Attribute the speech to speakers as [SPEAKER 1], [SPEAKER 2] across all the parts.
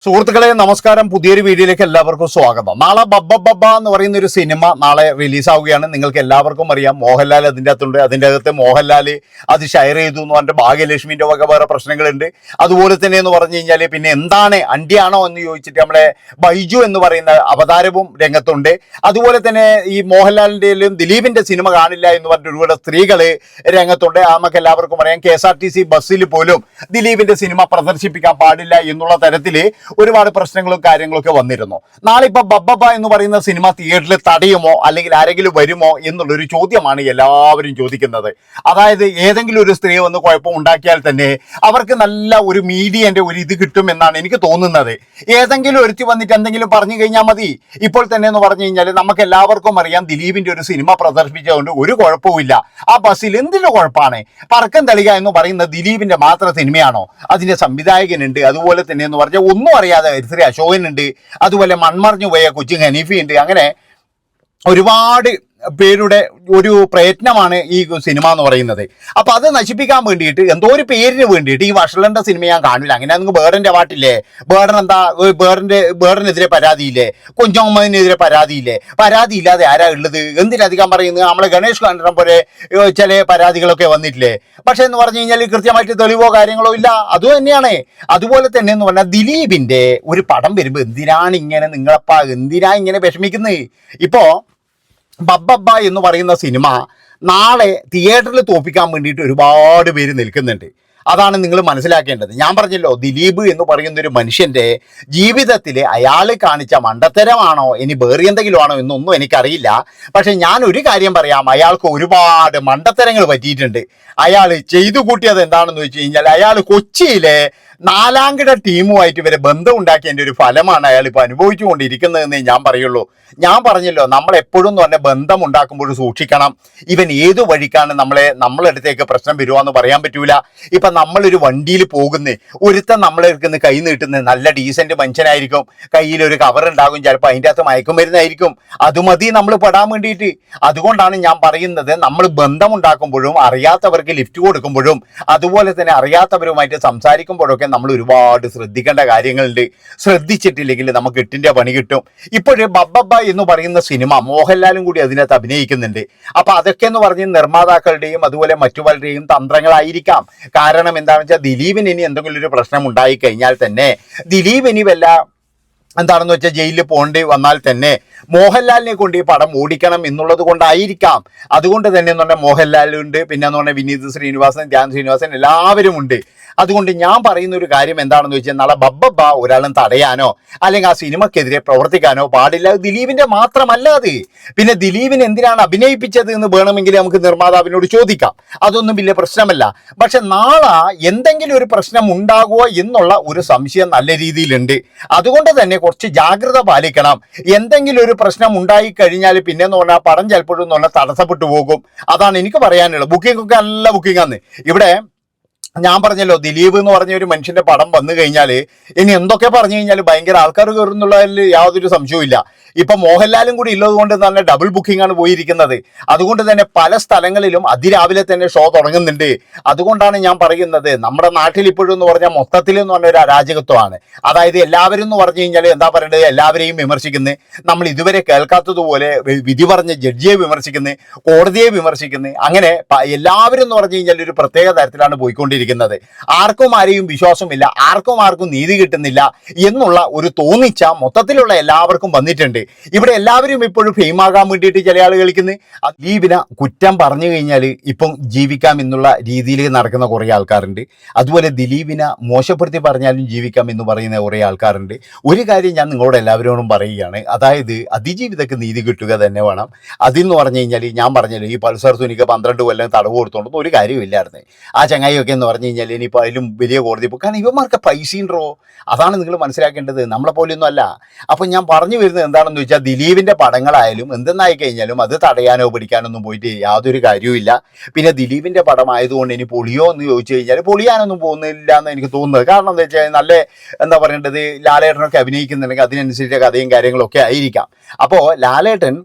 [SPEAKER 1] സുഹൃത്തുക്കളെ നമസ്കാരം. പുതിയൊരു വീഡിയോയിലേക്ക് എല്ലാവർക്കും സ്വാഗതം. നാളെ ബബ്ബ എന്ന് പറയുന്ന ഒരു സിനിമ നാളെ റിലീസാവുകയാണ്. നിങ്ങൾക്ക് എല്ലാവർക്കും അറിയാം മോഹൻലാൽ അതിൻ്റെ അകത്തുണ്ട്. അതിൻ്റെ അകത്ത് മോഹൻലാൽ അത് ഷെയർ ചെയ്തു എന്ന് പറഞ്ഞിട്ട് ഭാഗ്യലക്ഷ്മിൻ്റെ വക വേറെ പ്രശ്നങ്ങളുണ്ട്. അതുപോലെ തന്നെ എന്ന് പറഞ്ഞു കഴിഞ്ഞാൽ പിന്നെ എന്താണ് അണ്ടിയാണോ എന്ന് ചോദിച്ചിട്ട് നമ്മളെ ബൈജു എന്ന് പറയുന്ന അവതാരവും രംഗത്തുണ്ട്. അതുപോലെ തന്നെ ഈ മോഹൻലാലിൻ്റെയും ദിലീപിൻ്റെ സിനിമ കാണില്ല എന്ന് പറഞ്ഞിട്ട് ഒരുപാട് സ്ത്രീകൾ രംഗത്തുണ്ട്. നമുക്ക് എല്ലാവർക്കും അറിയാം KSRTC ബസ്സിൽ പോലും ദിലീപിൻ്റെ സിനിമ പ്രദർശിപ്പിക്കാൻ പാടില്ല എന്നുള്ള തരത്തിൽ ഒരുപാട് പ്രശ്നങ്ങളും കാര്യങ്ങളൊക്കെ വന്നിരുന്നു. നാളെ ഇപ്പൊ ബബ്ബ എന്ന് പറയുന്ന സിനിമ തിയേറ്ററിൽ തടയുമോ അല്ലെങ്കിൽ ആരെങ്കിലും വരുമോ എന്നുള്ളൊരു ചോദ്യമാണ് എല്ലാവരും ചോദിക്കുന്നത്. അതായത് ഏതെങ്കിലും ഒരു സ്ത്രീ വന്ന് കുഴപ്പം ഉണ്ടാക്കിയാൽ തന്നെ അവർക്ക് നല്ല ഒരു മീഡിയന്റെ ഒരു ഇത് കിട്ടും എന്നാണ് എനിക്ക് തോന്നുന്നത്. ഏതെങ്കിലും ഒരുത്തി വന്നിട്ട് എന്തെങ്കിലും പറഞ്ഞു കഴിഞ്ഞാൽ മതി. ഇപ്പോൾ തന്നെ എന്ന് പറഞ്ഞു കഴിഞ്ഞാൽ നമുക്ക് എല്ലാവർക്കും അറിയാം ദിലീപിന്റെ ഒരു സിനിമ പ്രദർശിപ്പിച്ചുകൊണ്ട് ഒരു കുഴപ്പവുമില്ല. ആ ബസ്സിൽ എന്തിന്റെ കുഴപ്പമാണ്? പറക്കം തളിക എന്ന് പറയുന്നത് ദിലീപിന്റെ മാത്രം സിനിമയാണോ? അതിന്റെ സംവിധായകനുണ്ട്. അതുപോലെ തന്നെ എന്ന് പറഞ്ഞാൽ ഒന്നും അറിയാതെ ശ്രീ അശോകനുണ്ട്. അതുപോലെ മൺമറിഞ്ഞു പോയ കൊച്ചു ഹനീഫയുണ്ട്. അങ്ങനെ ഒരുപാട് പേരുടെ ഒരു പ്രയത്നമാണ് ഈ സിനിമ എന്ന് പറയുന്നത്. അപ്പൊ അത് നശിപ്പിക്കാൻ വേണ്ടിയിട്ട് എന്തോ ഒരു പേരിന് വേണ്ടിയിട്ട് ഈ വഷളന്റെ സിനിമ ഞാൻ കാണില്ല. അങ്ങനെ നിങ്ങൾക്ക് ബേർഡന്റെ പാട്ടില്ലേ? ബേർഡൻ എന്താ? ബേർഡനെതിരെ പരാതിയില്ലേ? കുഞ്ചമ്മതിനെതിരെ പരാതിയില്ലേ? പരാതി ഇല്ലാതെ ആരാ ഉള്ളത്? എന്തിനധികം പറയുന്നത്? നമ്മളെ ഗണേഷ് കണ്ടം പോലെ ചില പരാതികളൊക്കെ വന്നിട്ടില്ലേ? പക്ഷെ എന്ന് പറഞ്ഞു കഴിഞ്ഞാൽ കൃത്യമായിട്ട് തെളിവോ കാര്യങ്ങളോ ഇല്ല. അത് തന്നെയാണ്. അതുപോലെ തന്നെ എന്ന് പറഞ്ഞാൽ ദിലീപിന്റെ ഒരു പടം വരുമ്പോൾ എന്തിനാണ് ഇങ്ങനെ വിഷമിക്കുന്നത്? ഇപ്പോ ബബ്ബ എന്ന് പറയുന്ന സിനിമ നാളെ തിയേറ്ററിൽ തോൽപ്പിക്കാൻ വേണ്ടിയിട്ട് ഒരുപാട് പേര് നിൽക്കുന്നുണ്ട്. അതാണ് നിങ്ങൾ മനസ്സിലാക്കേണ്ടത്. ഞാൻ പറഞ്ഞല്ലോ, ദിലീപ് എന്ന് പറയുന്ന ഒരു മനുഷ്യന്റെ ജീവിതത്തിൽ അയാൾ കാണിച്ച മണ്ടത്തരമാണോ ഇനി വേറെ എന്തെങ്കിലും ആണോ എന്നൊന്നും എനിക്കറിയില്ല. പക്ഷെ ഞാൻ ഒരു കാര്യം പറയാം, അയാൾക്ക് ഒരുപാട് മണ്ടത്തരങ്ങൾ പറ്റിയിട്ടുണ്ട്. അയാൾ ചെയ്തു കൂട്ടിയത് എന്താണെന്ന് വെച്ച് കഴിഞ്ഞാൽ അയാൾ കൊച്ചിയിലെ നാലാംകിട ടീമുമായിട്ട് ഇവരെ ബന്ധം ഉണ്ടാക്കിയതിൻ്റെ ഒരു ഫലമാണ് അയാൾ ഇപ്പോൾ അനുഭവിച്ചുകൊണ്ടിരിക്കുന്നതെന്നേ ഞാൻ പറയുള്ളൂ. ഞാൻ പറഞ്ഞല്ലോ, നമ്മളെപ്പോഴും എന്ന് പറഞ്ഞാൽ ബന്ധം ഉണ്ടാക്കുമ്പോൾ സൂക്ഷിക്കണം. ഇവൻ ഏതു വഴിക്കാണ് നമ്മളടുത്തേക്ക് പ്രശ്നം വരുവാന്ന് പറയാൻ പറ്റൂല. ഇപ്പം നമ്മളൊരു വണ്ടിയിൽ പോകുന്നേ, ഒരുത്തൻ നമ്മളെടുക്കുന്ന കൈ നീട്ടുന്നത് നല്ല ഡീസൻറ്റ് മനുഷ്യനായിരിക്കും. കയ്യിലൊരു കവർ ഉണ്ടാകും, ചിലപ്പോൾ അതിൻ്റെ അകത്ത് മയക്കുമരുന്നായിരിക്കും. അത് മതി നമ്മൾ പെടാൻ വേണ്ടിയിട്ട്. അതുകൊണ്ടാണ് ഞാൻ പറയുന്നത്, നമ്മൾ ബന്ധം ഉണ്ടാക്കുമ്പോഴും അറിയാത്തവർക്ക് ലിഫ്റ്റ് കൊടുക്കുമ്പോഴും അതുപോലെ തന്നെ അറിയാത്തവരുമായിട്ട് സംസാരിക്കുമ്പോഴൊക്കെ നമ്മൾ ഒരുപാട് ശ്രദ്ധിക്കേണ്ട കാര്യങ്ങളുണ്ട്. ശ്രദ്ധിച്ചിട്ടില്ലെങ്കിൽ നമുക്ക് എട്ടിൻ്റെ പണി കിട്ടും. ഇപ്പോഴേ ബബ്ബ എന്ന് പറയുന്ന സിനിമ മോഹൻലാലും കൂടി അതിനകത്ത് അഭിനയിക്കുന്നുണ്ട്. അപ്പൊ അതൊക്കെ എന്ന് പറഞ്ഞ് നിർമ്മാതാക്കളുടെയും അതുപോലെ മറ്റു പലരുടെയും തന്ത്രങ്ങളായിരിക്കാം. കാരണം എന്താണെന്ന് വെച്ചാൽ ദിലീപിന് ഇനി എന്തെങ്കിലും ഒരു പ്രശ്നം ഉണ്ടായി കഴിഞ്ഞാൽ തന്നെ ദിലീപ് ഇനി എന്താണെന്ന് വെച്ചാൽ ജയിലിൽ പോകേണ്ടി വന്നാൽ തന്നെ മോഹൻലാലിനെ കൊണ്ട് ഈ പടം ഓടിക്കണം എന്നുള്ളത് കൊണ്ടായിരിക്കാം. അതുകൊണ്ട് തന്നെ എന്ന് പറഞ്ഞാൽ മോഹൻലാലുണ്ട്, പിന്നെ എന്ന് പറഞ്ഞാൽ വിനീത് ശ്രീനിവാസൻ, ധ്യാൻ ശ്രീനിവാസൻ എല്ലാവരും ഉണ്ട്. അതുകൊണ്ട് ഞാൻ പറയുന്ന ഒരു കാര്യം എന്താണെന്ന് വെച്ചാൽ നാളെ ബബ്ബ ഒരാളും തടയാനോ അല്ലെങ്കിൽ ആ സിനിമക്കെതിരെ പ്രവർത്തിക്കാനോ പാടില്ല. ദിലീപിന്റെ മാത്രമല്ല അത്. പിന്നെ ദിലീപിനെ എന്തിനാണ് അഭിനയിപ്പിച്ചത് എന്ന് വേണമെങ്കിൽ നമുക്ക് നിർമ്മാതാവിനോട് ചോദിക്കാം. അതൊന്നും വലിയ പ്രശ്നമല്ല. പക്ഷെ നാളെ എന്തെങ്കിലും ഒരു പ്രശ്നം ഉണ്ടാകുമോ എന്നുള്ള ഒരു സംശയം നല്ല രീതിയിലുണ്ട്. അതുകൊണ്ട് തന്നെ കുറച്ച് ജാഗ്രത പാലിക്കണം. എന്തെങ്കിലും ഒരു പ്രശ്നം ഉണ്ടായി കഴിഞ്ഞാൽ പിന്നെ എന്ന് പറഞ്ഞാൽ പടം ചിലപ്പോഴും എന്ന് പറഞ്ഞാൽ തടസ്സപ്പെട്ടു പോകും. അതാണ് എനിക്ക് പറയാനുള്ളത്. ബുക്കിംഗ് ഒക്കെ നല്ല ബുക്കിംഗ് ആണ്. ഇവിടെ ഞാൻ പറഞ്ഞല്ലോ, ദിലീപ് എന്ന് പറഞ്ഞ ഒരു മനുഷ്യന്റെ പടം വന്നു കഴിഞ്ഞാൽ ഇനി എന്തൊക്കെ പറഞ്ഞു കഴിഞ്ഞാൽ ഭയങ്കര ആൾക്കാർ കയറുന്നുള്ളതിൽ യാതൊരു സംശയവും ഇല്ല. ഇപ്പൊ മോഹൻലാലും കൂടി ഉള്ളത് കൊണ്ട് തന്നെ ഡബിൾ ബുക്കിംഗ് ആണ് പോയിരിക്കുന്നത്. അതുകൊണ്ട് തന്നെ പല സ്ഥലങ്ങളിലും അതിരാവിലെ തന്നെ ഷോ തുടങ്ങുന്നുണ്ട്. അതുകൊണ്ടാണ് ഞാൻ പറയുന്നത്, നമ്മുടെ നാട്ടിൽ ഇപ്പോഴും എന്ന് പറഞ്ഞാൽ മൊത്തത്തിൽ എന്ന് പറഞ്ഞ ഒരു അരാജകത്വമാണ്. അതായത് എല്ലാവരും എന്ന് പറഞ്ഞു കഴിഞ്ഞാൽ എന്താ പറയേണ്ടത്, എല്ലാവരെയും വിമർശിക്കുന്നത്, നമ്മൾ ഇതുവരെ കേൾക്കാത്തതുപോലെ വിധി പറഞ്ഞ ജഡ്ജിയെ വിമർശിക്കുന്നത്, കോടതിയെ വിമർശിക്കുന്നത്, അങ്ങനെ എല്ലാവരും എന്ന് പറഞ്ഞു കഴിഞ്ഞാൽ ഒരു പ്രത്യേക തരത്തിലാണ് പോയിക്കൊണ്ടിരിക്കുന്നത്. ആർക്കും ആരെയും വിശ്വാസമില്ല, ആർക്കും നീതി കിട്ടുന്നില്ല എന്നുള്ള ഒരു തോന്നിച്ച മൊത്തത്തിലുള്ള എല്ലാവർക്കും വന്നിട്ടുണ്ട്. ഇവിടെ എല്ലാവരും ഇപ്പോഴും ഫെയിമാകാൻ വേണ്ടിയിട്ട് ചില ആൾ കളിക്കുന്നത്. ദിലീപിനെ കുറ്റം പറഞ്ഞു കഴിഞ്ഞാൽ ഇപ്പം ജീവിക്കാം എന്നുള്ള രീതിയിൽ നടക്കുന്ന കുറേ ആൾക്കാരുണ്ട്. അതുപോലെ ദിലീപിനെ മോശപ്പെടുത്തി പറഞ്ഞാലും ജീവിക്കാം എന്ന് പറയുന്ന കുറേ ആൾക്കാരുണ്ട്. ഒരു കാര്യം ഞാൻ നിങ്ങളോട് എല്ലാവരോടും പറയുകയാണ്, അതായത് അതിജീവിതക്ക് നീതി കിട്ടുക തന്നെ വേണം. അതെന്ന് പറഞ്ഞു കഴിഞ്ഞാൽ ഞാൻ പറഞ്ഞല്ലോ, ഈ പൾസർ സുനിക്ക് 12 കൊല്ലം തടവ് കൊടുത്തോണ്ടൊന്നും ഒരു കാര്യമില്ലായിരുന്നു. ആ ചങ്ങായിയൊക്കെ എന്ന് പറഞ്ഞു കഴിഞ്ഞാൽ ഇനിയിപ്പോൾ അതിലും വലിയ കോടതി പോകും. കാരണം ഇവന്മാർക്ക് പൈസ ഉണ്ടോ? അതാണ് നിങ്ങൾ മനസ്സിലാക്കേണ്ടത്. നമ്മളെ പോലെയൊന്നും അല്ല. അപ്പം ഞാൻ പറഞ്ഞു വരുന്നത് എന്താണെന്ന് വെച്ചാൽ, ദിലീപിൻ്റെ പടങ്ങളായാലും എന്തെന്നായി കഴിഞ്ഞാലും അത് തടയാനോ പിടിക്കാനൊന്നും പോയിട്ട് യാതൊരു കാര്യവുമില്ല. പിന്നെ ദിലീപിൻ്റെ പടമായതുകൊണ്ട് ഇനി പൊളിയോ എന്ന് ചോദിച്ചു കഴിഞ്ഞാൽ പൊളിയാനൊന്നും പോകുന്നില്ല എന്ന് എനിക്ക് തോന്നുന്നത്. കാരണം എന്താ വെച്ചാൽ നല്ല എന്താ പറയേണ്ടത്, ലാലേട്ടനൊക്കെ അഭിനയിക്കുന്നുണ്ടെങ്കിൽ അതിനനുസരിച്ച കഥയും കാര്യങ്ങളൊക്കെ ആയിരിക്കാം. അപ്പോൾ ലാലേട്ടൻ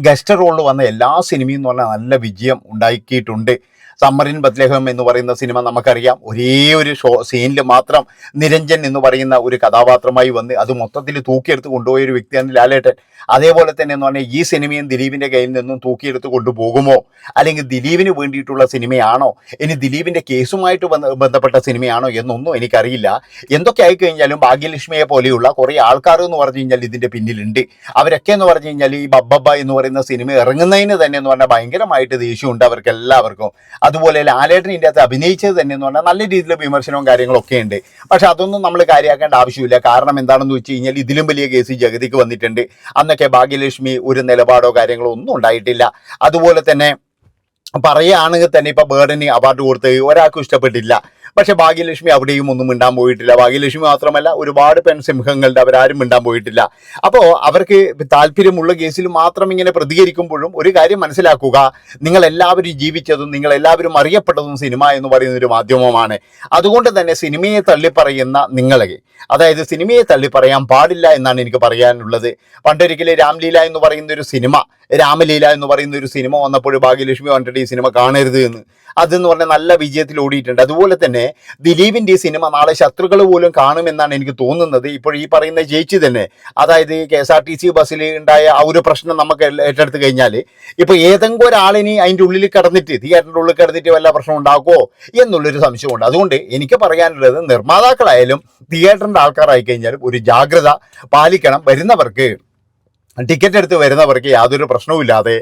[SPEAKER 1] ഗസ്റ്റ് റോളിൽ വന്ന എല്ലാ സിനിമയും എന്ന് പറഞ്ഞാൽ നല്ല വിജയം ഉണ്ടാക്കിയിട്ടുണ്ട്. സമ്മറിൻ ബത്ലഹം എന്ന് പറയുന്ന സിനിമ നമുക്കറിയാം. ഒരേ ഒരു സീനിൽ മാത്രം നിരഞ്ജൻ എന്ന് പറയുന്ന ഒരു കഥാപാത്രമായി വന്ന് അത് മൊത്തത്തിൽ തൂക്കിയെടുത്ത് കൊണ്ടുപോയ ഒരു വ്യക്തിയാണ് ലാലേട്ടൻ. അതേപോലെ തന്നെ എന്ന് പറഞ്ഞാൽ ഈ സിനിമയും ദിലീപിന്റെ കയ്യിൽ നിന്നും തൂക്കിയെടുത്ത് കൊണ്ടുപോകുമോ, അല്ലെങ്കിൽ ദിലീപിന് വേണ്ടിയിട്ടുള്ള സിനിമയാണോ, ഇനി ദിലീപിന്റെ കേസുമായിട്ട് ബന്ധപ്പെട്ട സിനിമയാണോ എന്നൊന്നും എനിക്കറിയില്ല. എന്തൊക്കെ ആയിക്കഴിഞ്ഞാലും ഭാഗ്യലക്ഷ്മിയെ പോലെയുള്ള കുറേ ആൾക്കാർ എന്ന് പറഞ്ഞു കഴിഞ്ഞാൽ ഇതിന്റെ പിന്നിലുണ്ട്. അവരൊക്കെ എന്ന് പറഞ്ഞു കഴിഞ്ഞാൽ ഈ ബബ്ബബ്ബ എന്ന് പറയുന്ന സിനിമ ഇറങ്ങുന്നതിന് തന്നെ എന്ന് പറഞ്ഞാൽ ഭയങ്കരമായിട്ട് ദേഷ്യമുണ്ട് അവർക്ക് എല്ലാവർക്കും. അതുപോലെ ലാലേട്ടൻ ഇതിൻ്റെ അകത്ത് അഭിനയിച്ചത് തന്നെ എന്ന് പറഞ്ഞാൽ നല്ല രീതിയിൽ വിമർശനവും കാര്യങ്ങളൊക്കെ ഉണ്ട്. പക്ഷെ അതൊന്നും നമ്മൾ കാര്യമാക്കേണ്ട ആവശ്യമില്ല. കാരണം എന്താണെന്ന് വെച്ച് കഴിഞ്ഞാൽ ഇതിലും വലിയ കേസ് ജഗതിക്ക് വന്നിട്ടുണ്ട്. അന്നൊക്കെ ഭാഗ്യലക്ഷ്മി ഒരു നിലപാടോ കാര്യങ്ങളോ ഒന്നും ഉണ്ടായിട്ടില്ല. അതുപോലെ തന്നെ പറയുകയാണെങ്കിൽ തന്നെ ഇപ്പൊ ബേർഡന് അവാർഡ് കൊടുത്ത് ഒരാൾക്കും ഇഷ്ടപ്പെട്ടില്ല. പക്ഷെ ഭാഗ്യലക്ഷ്മി അവിടെയും ഒന്നും മിണ്ടാൻ പോയിട്ടില്ല. ഭാഗ്യലക്ഷ്മി മാത്രമല്ല, ഒരുപാട് പെൺസിംഹങ്ങളുടെ അവരാരും മിണ്ടാൻ പോയിട്ടില്ല. അപ്പോൾ അവർക്ക് താല്പര്യമുള്ള കേസിൽ മാത്രം ഇങ്ങനെ പ്രതികരിക്കുമ്പോഴും ഒരു കാര്യം മനസ്സിലാക്കുക, നിങ്ങളെല്ലാവരും ജീവിച്ചതും നിങ്ങളെല്ലാവരും അറിയപ്പെട്ടതും സിനിമ എന്ന് പറയുന്ന ഒരു മാധ്യമമാണ്. അതുകൊണ്ട് തന്നെ സിനിമയെ തള്ളിപ്പറയുന്ന നിങ്ങളെ, അതായത് സിനിമയെ തള്ളിപ്പറയാൻ പാടില്ല എന്നാണ് എനിക്ക് പറയാനുള്ളത്. പണ്ടൊരിക്കലും രാംലീല എന്ന് പറയുന്ന ഒരു സിനിമ, രാമലീല എന്ന് പറയുന്ന ഒരു സിനിമ വന്നപ്പോൾ ഭാഗ്യലക്ഷ്മി പറഞ്ഞിട്ട് ഈ സിനിമ കാണരുത് എന്ന്, അതെന്ന് പറഞ്ഞാൽ നല്ല വിജയത്തിൽ ഓടിയിട്ടുണ്ട്. അതുപോലെ തന്നെ ദിലീപിൻ്റെ ഈ സിനിമ നാളെ ശത്രുക്കൾ പോലും കാണുമെന്നാണ് എനിക്ക് തോന്നുന്നത്. ഇപ്പോൾ ഈ പറയുന്ന ജയിച്ചു തന്നെ, അതായത് KSRTC ബസ്സിൽ ഉണ്ടായ ആ ഒരു പ്രശ്നം നമുക്ക് ഏറ്റെടുത്ത് കഴിഞ്ഞാൽ ഇപ്പോൾ ഏതെങ്കിലും ഒരാളിനി അതിൻ്റെ ഉള്ളിൽ കിടന്നിട്ട്, തിയേറ്ററിൻ്റെ ഉള്ളിൽ കിടന്നിട്ട് വല്ല പ്രശ്നം ഉണ്ടാക്കുമോ എന്നുള്ളൊരു സംശയമുണ്ട്. അതുകൊണ്ട് എനിക്ക് പറയാനുള്ളത്, നിർമ്മാതാക്കളായാലും തിയേറ്ററിൻ്റെ ആൾക്കാരായി കഴിഞ്ഞാലും ഒരു ജാഗ്രത പാലിക്കണം. വരുന്നവർക്ക്, ടിക്കറ്റ് എടുത്ത് വരുന്നവർക്ക് യാതൊരു പ്രശ്നവുമില്ലാതെ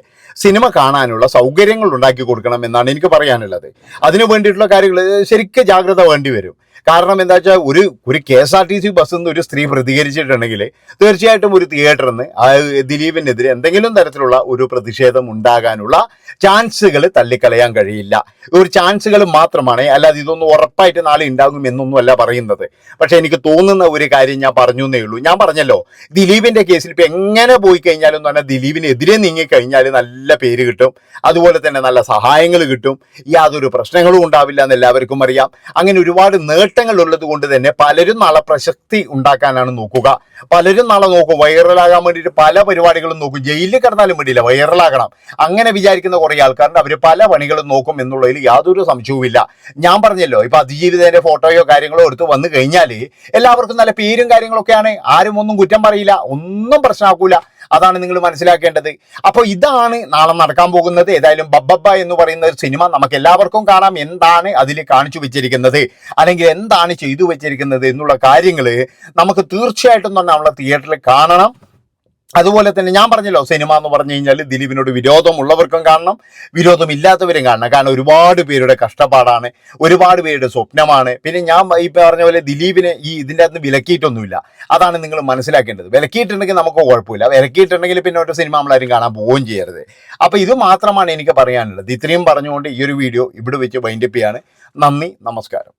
[SPEAKER 1] സിനിമ കാണാനുള്ള സൗകര്യങ്ങൾ ഉണ്ടാക്കി കൊടുക്കണം എന്നാണ് എനിക്ക് പറയാനുള്ളത്. അതിനു വേണ്ടിയിട്ടുള്ള കാര്യങ്ങൾ ശരിക്കും ജാഗ്രത വേണ്ടി വരും. കാരണം എന്താ വെച്ചാൽ ഒരു KSRTC ബസ്സിൽ നിന്ന് ഒരു സ്ത്രീ പ്രതികരിച്ചിട്ടുണ്ടെങ്കിൽ തീർച്ചയായിട്ടും ഒരു തിയേറ്ററിൽ നിന്ന് ദിലീപിനെതിരെ എന്തെങ്കിലും തരത്തിലുള്ള ഒരു പ്രതിഷേധം ഉണ്ടാകാനുള്ള ചാൻസുകൾ തള്ളിക്കളയാൻ കഴിയില്ല. ഒരു ചാൻസുകൾ മാത്രമാണ്, അല്ലാതെ ഇതൊന്നും ഉറപ്പായിട്ട് നാളെ ഉണ്ടാകും എന്നൊന്നും അല്ല പറയുന്നത്. പക്ഷെ എനിക്ക് തോന്നുന്ന ഒരു കാര്യം ഞാൻ പറഞ്ഞു എന്നേ ഉള്ളൂ. ഞാൻ പറഞ്ഞല്ലോ, ദിലീപിന്റെ കേസിൽ ഇപ്പം എങ്ങനെ പോയി കഴിഞ്ഞാലും പറഞ്ഞാൽ ദിലീപിനെതിരെ നീങ്ങിക്കഴിഞ്ഞാൽ നല്ല പേര് കിട്ടും, അതുപോലെ തന്നെ നല്ല സഹായങ്ങൾ കിട്ടും, യാതൊരു പ്രശ്നങ്ങളും ഉണ്ടാവില്ല എന്ന് എല്ലാവർക്കും അറിയാം. അങ്ങനെ ഒരുപാട് നേട്ടങ്ങൾ ഉള്ളത് കൊണ്ട് തന്നെ പലരും നാളെ പ്രശസ്തി ഉണ്ടാക്കാനാണ് നോക്കുക. പലരും നാളെ നോക്കും, വൈറലാകാൻ വേണ്ടിയിട്ട് പല പരിപാടികളും നോക്കും. ജയിലിൽ കിടന്നാലും വേണ്ടിയില്ല, വൈറലാകണം അങ്ങനെ വിചാരിക്കുന്ന കുറേ ആൾക്കാരുണ്ട്. അവർ പല പണികളും നോക്കും എന്നുള്ളതിൽ യാതൊരു സംശയവുമില്ല. ഞാൻ പറഞ്ഞല്ലോ, ഇപ്പൊ അതിജീവിതന്റെ ഫോട്ടോയോ കാര്യങ്ങളോ എടുത്ത് വന്നു കഴിഞ്ഞാൽ എല്ലാവർക്കും നല്ല പേരും കാര്യങ്ങളൊക്കെയാണ്. ആരും ഒന്നും കുറ്റം പറയില്ല, ഒന്നും പ്രശ്നമാക്കൂല. അതാണ് നിങ്ങൾ മനസ്സിലാക്കേണ്ടത്. അപ്പോൾ ഇതാണ് നാളെ നടക്കാൻ പോകുന്നത്. ഏതായാലും ബബ്ബബ്ബ എന്ന് പറയുന്ന ഒരു സിനിമ നമുക്ക് എല്ലാവർക്കും കാണാം. എന്താണ് അതിൽ കാണിച്ചു വെച്ചിരിക്കുന്നത്, അല്ലെങ്കിൽ എന്താണ് ചെയ്തു വെച്ചിരിക്കുന്നത് എന്നുള്ള കാര്യങ്ങൾ നമുക്ക് തീർച്ചയായിട്ടും തന്നെ നമ്മളെ തിയേറ്ററിൽ കാണണം. അതുപോലെ തന്നെ ഞാൻ പറഞ്ഞല്ലോ, സിനിമ എന്ന് പറഞ്ഞു കഴിഞ്ഞാൽ ദിലീപിനോട് വിരോധമുള്ളവർക്കും കാണണം, വിരോധമില്ലാത്തവരും കാണണം. കാരണം ഒരുപാട് പേരുടെ കഷ്ടപ്പാടാണ്, ഒരുപാട് പേരുടെ സ്വപ്നമാണ്. പിന്നെ ഞാൻ ഈ പറഞ്ഞ പോലെ ദിലീപിനെ ഇതിൻ്റെ അകത്ത് വിലക്കിയിട്ടൊന്നുമില്ല. അതാണ് നിങ്ങൾ മനസ്സിലാക്കേണ്ടത്. വിലക്കിയിട്ടുണ്ടെങ്കിൽ നമുക്ക് കുഴപ്പമില്ല, വിലക്കിയിട്ടുണ്ടെങ്കിൽ പിന്നെ ഒരു സിനിമ നമ്മളാരും കാണാൻ പോവുകയും ചെയ്യരുത്. അപ്പോൾ ഇത് മാത്രമാണ് എനിക്ക് പറയാനുള്ളത്. ഇത്രയും പറഞ്ഞുകൊണ്ട് ഈ ഒരു വീഡിയോ ഇവിടെ വെച്ച് വൈൻഡപ്പ് ചെയ്യാണ്. നന്ദി, നമസ്കാരം.